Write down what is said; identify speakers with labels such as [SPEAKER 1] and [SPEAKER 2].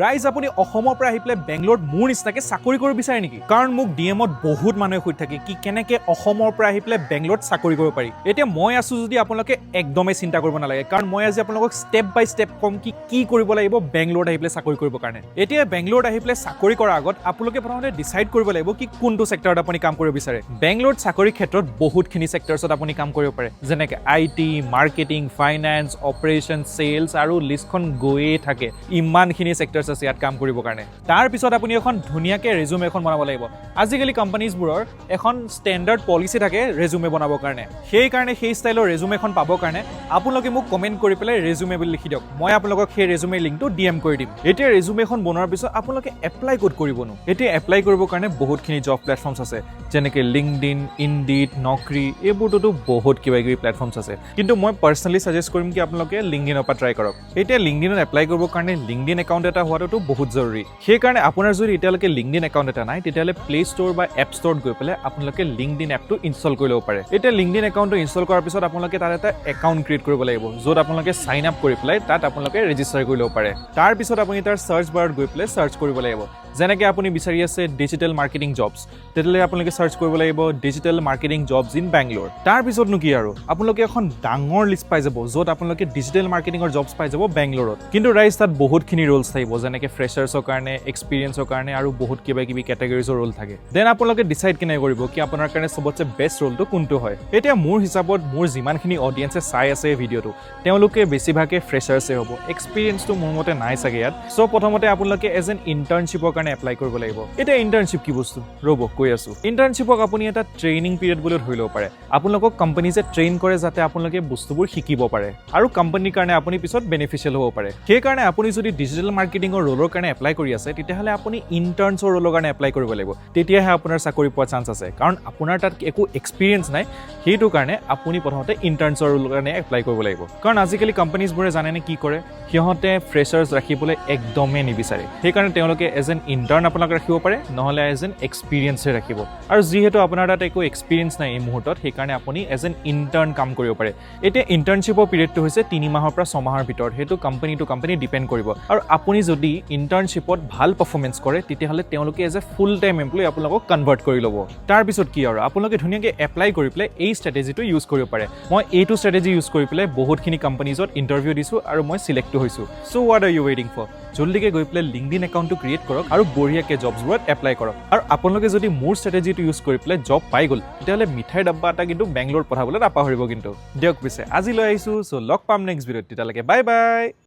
[SPEAKER 1] ৰাইজ আপুনি অসমৰ পৰা আহি পেলাই বেংগলোৰত মোৰ নিচিনাকে চাকৰি কৰিব বিচাৰে নেকি? কাৰণ মোক ডিএমত বহুত মানুহে সুধি থাকে কি কেনেকে অসমৰ পৰা আহি পেলাই বেংগলোৰত চাকৰি কৰিব পাৰি। এতিয়া মই আছো যদি আপোনালোকে একদমেই চিন্তা কৰিব নালাগে, কাৰণ মই আজি আপোনালোকক ষ্টেপ বাই ষ্টেপ কম কি কৰিব লাগিব বেংগলোৰত আহি পেলাই চাকৰি কৰিবৰ কাৰণে। এতিয়া বেংগলোৰত আহি পেলাই চাকৰি কৰাৰ আগত আপোনালোকে প্ৰথমতে ডিচাইড কৰিব লাগিব কি কোনটো চেক্টৰত আপুনি কাম কৰিব বিচাৰে। বেংগলোৰত চাকৰি ক্ষেত্ৰত বহুতখিনি চেক্টৰছত আপুনি কাম কৰিব পাৰে, যেনেকে IT, marketing, finance, operation, sales আৰু লিষ্টখন গৈয়ে থাকে। ইমানখিনি চেক্টৰ আছে ইয়াত কাম কৰিবৰ কাৰণে। তাৰ পিছত আপুনি এখন ধুনীয়াকৈ ৰেজুমে এখন বনাব লাগিব। আজিকালি কোম্পানীজবোৰৰ এখন ষ্টেণ্ডাৰ্ড পলিচি থাকে ৰেজুমে বনাবৰ কাৰণে। সেইকাৰণে সেই ষ্টাইলৰ ৰেজুমেখন পাবৰ কাৰণে আপোনালোকে মোক কমেণ্ট কৰি পেলাই ৰেজুমে বুলি লিখি দিয়ক। মই আপোনালোকক সেই ৰেজুমে লিংকটো ডিএম কৰি দিম। এতিয়া ৰেজুমেখন বনোৱাৰ পিছত আপোনালোকে এপ্লাই ক'ত কৰিবনো? এতিয়া এপ্লাই কৰিবৰ কাৰণে বহুতখিনি জব প্লেটফৰ্মছ আছে, যেনেকৈ লিংকডিন, ইনডিড, নকৰি, এইবোৰতো বহুত কিবা কিবি প্লেটফৰ্মছ আছে। কিন্তু মই পাৰ্চনেলি ছাজেষ্ট কৰিম কি আপোনালোকে লিংকডিনৰ পৰা ট্ৰাই কৰক। এতিয়া লিংকডিনত এপ্লাই কৰিবৰ কাৰণে লিংকডিন একাউণ্ট এটা হোৱাটো বহুত জৰুৰী। সেইকাৰণে আপোনাৰ যদি এতিয়ালৈকে লিংকডিন একাউণ্ট এটা নাই, তেতিয়াহ'লে প্লে ষ্ট'ৰ বা এপ ষ্ট'ৰত গৈ পেলাই আপোনালোকে লিংকডিন এপটো ইনষ্টল কৰি ল'ব পাৰে। এতিয়া লিংকডিন একাউণ্টটো ইনষ্টল কৰাৰ পিছত আপোনালোকে তাত এটা একাউণ্ট ক্ৰিয়েট কৰিব লাগিব, য'ত আপোনালোকে চাইন আপ কৰি পেলাই তাত আপোনালোকে ৰেজিষ্টাৰ কৰি ল'ব পাৰে। তাৰ পিছত আপুনি তাৰ চাৰ্চ বাৰত গৈ পেলাই চাৰ্চ কৰিব লাগিব। যেনেকৈ আপুনি বিচাৰি আছে ডিজিটেল মাৰ্কেটিং জবছ, তেতিয়াহ'লে আপোনালোকে চাৰ্চ কৰিব লাগিব digital marketing jobs in Bangalore. তাৰপিছতনো কি আৰু আপোনালোকে এখন ডাঙৰ লিষ্ট পাই যাব, য'ত আপোনালোকে ডিজিটেল মাৰ্কেটিঙৰ জবছ পাই যাব বেংগলোৰত। কিন্তু ৰাইজ তাত বহুতখিনি ৰোলছ থাকিব, যেনেকৈ ফ্ৰেচাৰ্ছৰ কাৰণে, এক্সপিৰিয়েঞ্চৰ কাৰণে আৰু বহুত কিবা কিবি কেটেগৰিজৰ ৰোল থাকে। দেন আপোনালোকে ডিচাইড কেনেকৈ কৰিব কি আপোনাৰ কাৰণে চবতছে বেষ্ট ৰোলটো কোনটো হয়। এতিয়া মোৰ হিচাপত মোৰ যিমানখিনি অডিয়েঞ্চে চাই আছে এই ভিডিঅ'টো, তেওঁলোকে বেছিভাগে ফ্ৰেচাৰ্ছে হ'ব। এক্সপিৰিয়েঞ্চটো মোৰ মতে নাই চাগে ইয়াত। চ' প্ৰথমতে আপোনালোকে এজ এন ইণ্টাৰ্ণশ্বিপৰ কাৰণে এপ্লাই কৰিব লাগিব। এতিয়া ইণ্টাৰ্ণশ্বিপ কি বস্তু ৰ'ব কৈ আছোঁ। ইণ্টাৰ্ণশ্বিপক আপুনি এটা ট্ৰেইনিং পিৰিয়ড বুলি ধৰি ল'ব পাৰে। আপোনালোকক কোম্পানীজে ট্ৰেইন কৰে যাতে আপোনালোকে বস্তুবোৰ শিকিব পাৰে আৰু কোম্পানীৰ কাৰণে আপুনি পিছত বেনিফিচিয়েল হ'ব পাৰে। সেইকাৰণে আপুনি যদি ডিজিটেল মাৰ্কেটিঙৰ ৰোলৰ কাৰণে এপ্লাই কৰি আছে, তেতিয়াহ'লে আপুনি ইণ্টাৰ্ণছৰ ৰোলৰ কাৰণে এপ্লাই কৰিব লাগিব। তেতিয়াহে আপোনাৰ চাকৰি পোৱাৰ চান্স আছে, কাৰণ আপোনাৰ তাত একো এক্সপিৰিয়েঞ্চ নাই। সেইটো কাৰণে আপুনি প্ৰথমতে ইণ্টাৰ্ণছৰ ৰোলৰ কাৰণে এপ্লাই কৰিব লাগিব। কাৰণ আজিকালি কোম্পানীজবোৰে জানেনে কি কৰে, সিহঁতে ফ্ৰেচাৰ্ছ ৰাখিবলৈ একদমেই নিবিচাৰে। সেইকাৰণে তেওঁলোকে এজ এন ইণ্টাৰ্ণ আপোনাক ৰাখিব পাৰে, নহ'লে এজ এন এক্সপিৰিয়েঞ্চে ৰাখিব। আৰু যিহেতু আপোনাৰ তাত একো এক্সপিৰিয়েঞ্চ নাই এই মুহূৰ্তত, সেইকাৰণে আপুনি এজ এন ইণ্টাৰ্ণ কাম কৰিব পাৰে। এতিয়া ইণ্টাৰ্ণশ্বিপৰ পিৰিয়ডটো হৈছে 3 মাহৰ পৰা 6 মাহৰ ভিতৰত। সেইটো কোম্পানী টু কোম্পানী ডিপেণ্ড কৰিব। আৰু আপুনি যদি ইণ্টাৰ্ণশ্বিপত ভাল পাৰফৰ্মেঞ্চ কৰে, তেতিয়াহ'লে তেওঁলোকে as a full time employee আপোনালোকক কনভাৰ্ট কৰি ল'ব। তাৰপিছত কি আৰু আপোনালোকে ধুনীয়াকৈ এপ্লাই কৰি পেলাই এই ষ্ট্ৰেটেজিটো ইউজ কৰিব পাৰে। মই এইটো ষ্ট্ৰেটেজি ইউজ কৰি পেলাই বহুতখিনি কোম্পানীজত ইণ্টাৰভিউ দিছোঁ আৰু মই চিলেক্টো হৈছোঁ। চ' হোৱাট আৰ ইউ ৱেইটিং ফৰ? জল্দিকে গৈ পেলাই লিংকডিন একাউণ্টটো ক্ৰিয়েট কৰক আৰু বঢ়িয়াকৈ জবছবোৰত এপ্লাই কৰক। আৰু আপোনালোকে যদি মোৰ ষ্ট্ৰেটেজিটো ইউজ কৰি পেলাই জব পাই গ'ল, তেতিয়াহ'লে মিঠাইৰ ডাব্বা এটা কিন্তু বেংগলোৰত পঠাবলৈ নাপাহৰিব কিন্তু। দিয়ক পিছে আজিলৈ আহিছোঁ। চ' লগ পাম নেক্সট ভিডিঅ'ত। তেতিয়ালৈকে বাই বাই।